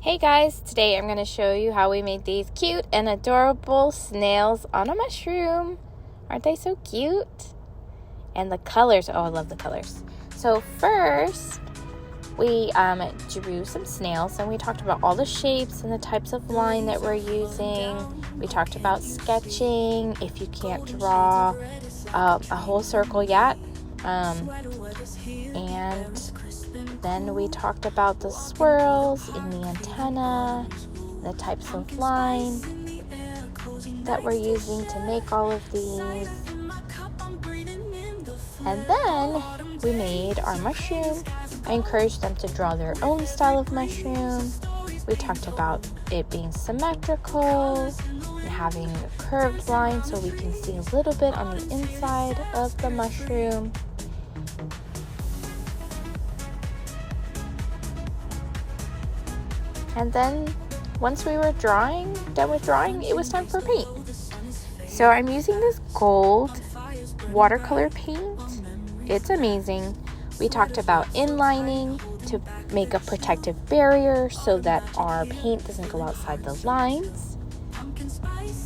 Hey guys, today I'm going to show you how we made these cute and adorable snails on a mushroom. Aren't they so cute? And the colors, oh I love the colors. So first, we drew some snails and we talked about all the shapes and the types of line that we're using. We talked about sketching, if you can't draw a whole circle yet. And then we talked about the swirls in the antenna, the types of line that we're using to make all of these. And then we made our mushroom. I encouraged them to draw their own style of mushroom. We talked about it being symmetrical and having a curved line so we can see a little bit on the inside of the mushroom. And then once we were done with drawing, it was time for paint. So I'm using this gold watercolor paint. It's amazing. We talked about inlining to make a protective barrier so that our paint doesn't go outside the lines.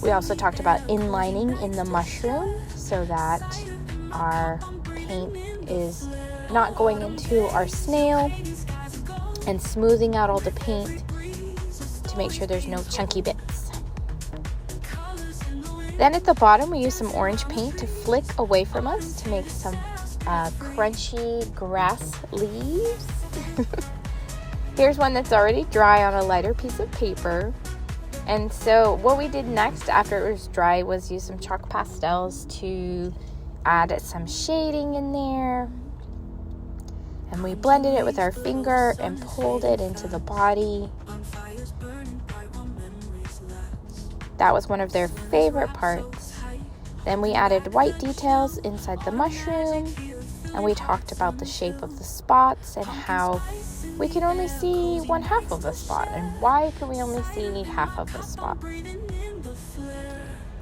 We also talked about inlining in the mushroom so that our paint is not going into our snail, and smoothing out all the paint to make sure there's no chunky bits. Then at the bottom we use some orange paint to flick away from us to make some crunchy grass leaves. Here's one that's already dry on a lighter piece of paper. And so what we did next after it was dry was use some chalk pastels to add some shading in there. And we blended it with our finger and pulled it into the body. That was one of their favorite parts. Then we added white details inside the mushroom, and we talked about the shape of the spots and how we can only see one half of a spot, and why can we only see half of a spot.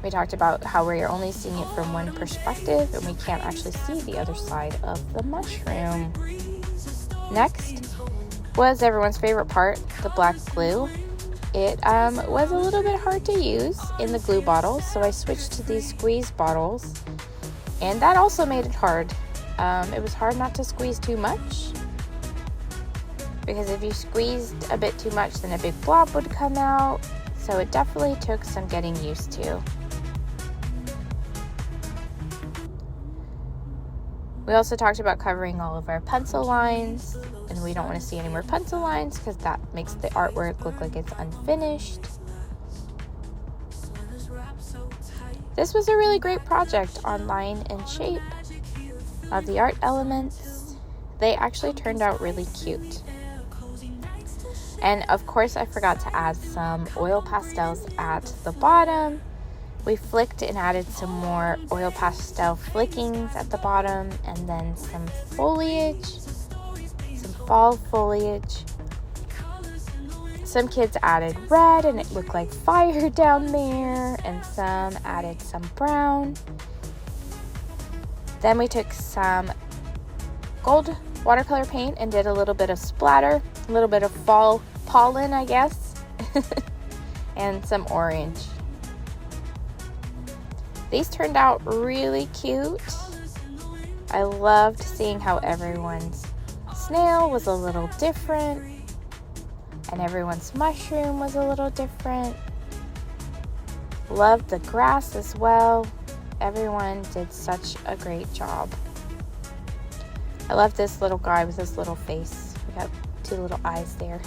We talked about how we're only seeing it from one perspective and we can't actually see the other side of the mushroom. Next was everyone's favorite part, the black glue. It was a little bit hard to use in the glue bottles, so I switched to these squeeze bottles, and that also made it hard. It was hard not to squeeze too much, because if you squeezed a bit too much, then a big blob would come out, so it definitely took some getting used to. We also talked about covering all of our pencil lines, and we don't want to see any more pencil lines because that makes the artwork look like it's unfinished. This was a really great project on line and shape of the art elements. They actually turned out really cute. And of course I forgot to add some oil pastels at the bottom. We flicked and added some more oil pastel flickings at the bottom, and then some foliage, some fall foliage. Some kids added red and it looked like fire down there, and some added some brown. Then we took some gold watercolor paint and did a little bit of splatter, a little bit of fall pollen, I guess, and some orange. These turned out really cute. I loved seeing how everyone's snail was a little different and everyone's mushroom was a little different. Loved the grass as well. Everyone did such a great job. I love this little guy with his little face. We got two little eyes there.